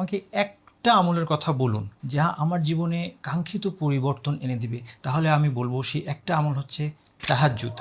আমাকে একটা আমলের কথা বলুন যা আমার জীবনে কাঙ্ক্ষিত পরিবর্তন এনে দিবে, তাহলে আমি বলবো সেই একটা আমল হচ্ছে তাহাজ্জুদ।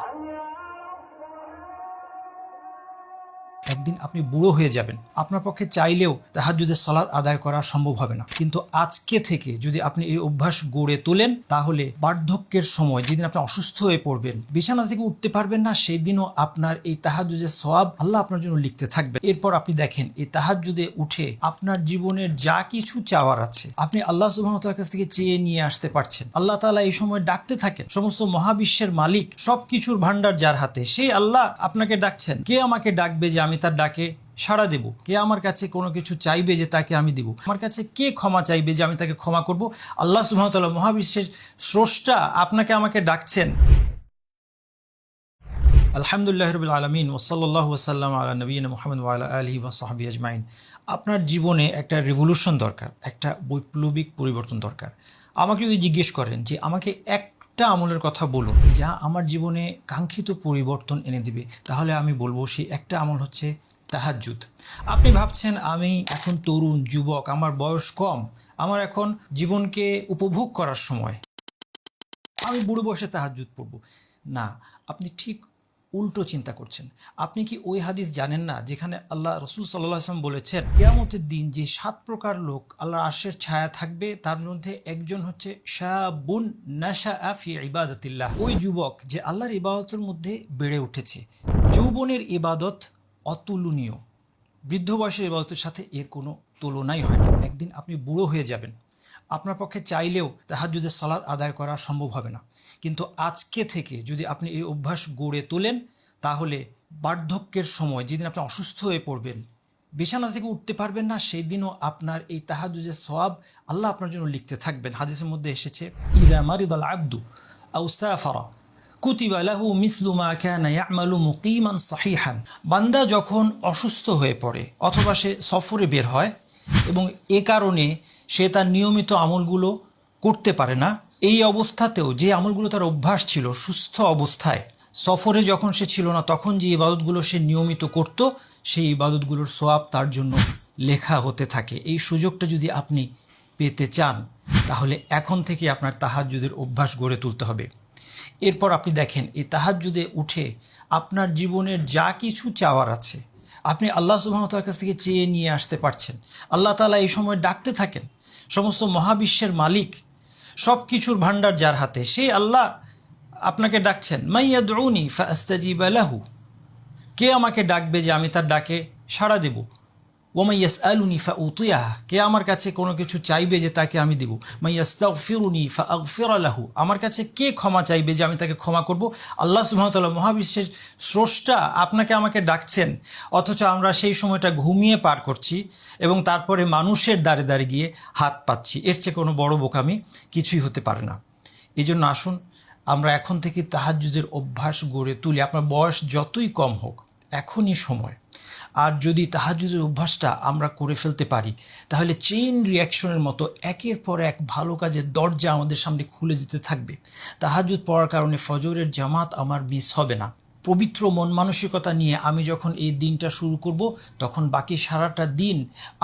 একদিন আপনি বুড়ো হয়ে যাবেন, আপনার পক্ষে চাইলেও তাহাজ্জুদের সালাত আদায় করা সম্ভব হবে না। কিন্তু আজকে থেকে যদি আপনি এই অভ্যাস গড়ে তোলেন, তাহলে বার্ধক্যের সময় যেদিন আপনি অসুস্থ হয়ে পড়বেন, বিছানা থেকে উঠতে পারবেন না, সেই দিনও আপনার এই তাহাজ্জুদের সওয়াব আল্লাহ আপনার জন্য লিখতে থাকবে। এরপর আপনি দেখেন এই তাহাজ্জুদে উঠে আপনার জীবনের যা কিছু চাওয়ার আছে আপনি আল্লাহ সুবহানাহু ওয়া তাআলার কাছ থেকে চেয়ে নিয়ে আসতে পারছেন। আল্লাহ তাআলা এই সময় ডাকতে থাকেন। সমস্ত মহাবিশ্বের মালিক, সবকিছুর ভান্ডার যার হাতে, সেই আল্লাহ আপনাকে ডাকছেন। কে আমাকে ডাকবে যে আমি তার ডাকে সাড়া দেব? কে আমার কাছে কোনো কিছু চাইবে যে তাকে আমি দিব? আমার কাছে কে ক্ষমা চাইবে যে আমি তাকে ক্ষমা করব? আল্লাহ সুবহানাহু ওয়া তাআলা, মহাবিশ্বের স্রষ্টা, আপনাকে আমাকে ডাকছেন। আলহামদুলিল্লাহি রাব্বিল আলামিন ওয়া সাল্লাল্লাহু ওয়া সাল্লামা আলা নবিয়িনা মুহাম্মদ ওয়া আলা আলিহি ওয়া সাহবিহি আজমাইন। আপনার জীবনে একটা রিভলিউশন দরকার, একটা বৈপ্লবিক পরিবর্তন দরকার। আমাকে যদি জিজ্ঞেস করেন যে আমাকে একটা আমলের কথা বলুন যা আমার জীবনে কাঙ্ক্ষিত পরিবর্তন এনে দিবে, তাহলে আমি বলবো সেই একটা আমল হচ্ছে তাহাজ্জুদ। আপনি ভাবছেন আমি এখন তরুণ, যুবক, আমার বয়স কম, আমার এখন জীবনকে উপভোগ করার সময়, আমি বুড়ো বয়সে তাহাজ্জুদ পড়ব। না, আপনি ঠিক উল্টো চিন্তা করছেন। আপনি কি ওই হাদিস জানেন না যেখানে আল্লাহ রাসূল সাল্লাল্লাহু আলাইহি ওয়াসাল্লাম বলেছেন কিয়ামতের দিন যে 7 প্রকার লোক আল্লাহর আরশের ছায়া থাকবে, তার মধ্যে একজন হচ্ছে শাবুন নাশাআ ফি ইবাদাতিল্লাহ, ওই যুবক যে আল্লাহর ইবাদতের মধ্যে বেড়ে উঠেছে। যৌবনের ইবাদত অতুলনীয়, বৃদ্ধ বয়সের ইবাদতের সাথে এর কোনো তুলনাই হয় না। একদিন আপনি বুড়ো হয়ে যাবেন, আপনার পক্ষে চাইলেও তাহাজ্জুদের সালাত আদায় করা সম্ভব হবে না। কিন্তু আজকে থেকে যদি আপনি এই অভ্যাস গড়ে তোলেন, তাহলে বার্ধক্যের সময় যেদিন আপনি অসুস্থ হয়ে পড়বেন, বিছানা থেকে উঠতে পারবেন না, সেই দিনও আপনার এই তাহাজ্জুদের সওয়াব আল্লাহ আপনার জন্য লিখতে থাকবেন। হাদিসের মধ্যে এসেছে, ইযা মারিদাল আবদু আও সাফারা কুতিবা লাহু মিসলু মা কানা ইয়ামালু মুকিমান সাহিহান। বান্দা যখন অসুস্থ হয়ে পড়ে অথবা সে সফরে বের হয় এবং এ কারণে সে তার নিয়মিত আমলগুলো করতে পারে না, এই অবস্থাতেও যে আমলগুলো তার অভ্যাস ছিল, সুস্থ অবস্থায় সফরে যখন সে ছিল না, তখন যে ইবাদতগুলো সে নিয়মিত করত, সেই ইবাদতগুলোর সওয়াব তার জন্য লেখা হতে থাকে। এই সুযোগটা যদি আপনি পেতে চান, তাহলে এখন থেকে আপনার তাহাজ্জুদের অভ্যাস গড়ে তুলতে হবে। এরপর আপনি দেখেন এই তাহাজ্জুদে উঠে আপনার জীবনের যা কিছু চাওয়ার আছে আপনি আল্লাহ সুবহানাহু ওয়া তাআলার কাছ থেকে চেয়ে নিয়ে আসতে পারছেন। আল্লাহ তাআলা এই সময় ডাকতে থাকেন। সমস্ত মহাবিশ্বের মালিক, সবকিছুর ভান্ডার যার হাতে, সেই আল্লাহ আপনাকে ডাকছেন। মাইয়াদউনি ফাআস্তাজিবা লাহু, কে আমাকে ডাকবে যে আমি তার ডাকে সাড়া দেব? ওয়া মাইয়াসআলুনি ফাউতিয়াহ, কে আমার কাছে কোনো কিছু চাইবে যে তাকে আমি দেব? মাইয়াস্তাগফিরুনি ফাআগফির লাহু, আমার কাছে কে ক্ষমা চাইবে যে আমি তাকে ক্ষমা করব? আল্লাহ সুবহানাহু ওয়া তাআলা, মহাবিশ্বের স্রষ্টা, আপনাকে আমাকে ডাকছেন। অথচ আমরা সেই সময়টা ঘুমিয়ে পার করছি এবং তারপরে মানুষের দ্বারে দ্বারে গিয়ে হাত পাচ্ছি। এর চেয়ে কোনো বড় বোকামি কিছুই হতে পারে না। এই জন্য আসুন আমরা এখন থেকে তাহাজ্জুদের অভ্যাস গড়ে তুলি। আপনার বয়স যতই কম হোক, এখনই সময়। আর যদি তাহাজ্জুদের অভ্যাসটা আমরা করে ফেলতে পারি, তাহলে চেইন রিয়াকশনের মতো একের পর এক ভালো কাজের দরজা আমাদের সামনে খুলে যেতে থাকবে। তাহাজ্জুদ পড়ার কারণে ফজরের জামাত আমার মিস হবে না। পবিত্র মন মানসিকতা নিয়ে আমি যখন এই দিনটা শুরু করব, তখন বাকি সারাটা দিন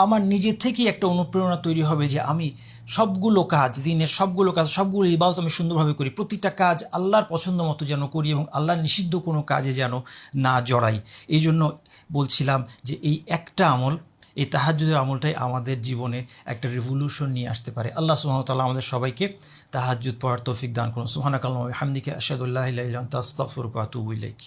আমার নিজে থেকেই একটা অনুপ্রেরণা তৈরি হবে যে আমি সবগুলো কাজ, দিনের সবগুলো কাজ, সবগুলো ইবাদত আমি সুন্দরভাবে করি। প্রতিটা কাজ আল্লাহর পছন্দ মতো যেন করি এবং আল্লাহর নিষিদ্ধ কোনো কাজে যেন না জড়াই। এই জন্য বলছিলাম যে এই একটা আমল, এই তাহাজ্জুদের আমলটাই আমাদের জীবনে একটা রিভলিউশন নিয়ে আসতে পারে। আল্লাহ সুবহানাহু ওয়া তাআলা আমাদের সবাইকে তাহাজ্জুদ পড়ার তৌফিক দান করুন। সুবহানাকাল্লাহু ওয়া বিহামদিকা আশহাদু আল্লা ইলাহা ইল্লা আনতা আস্তাগফিরুকা ওয়া আতুবু ইলাইক।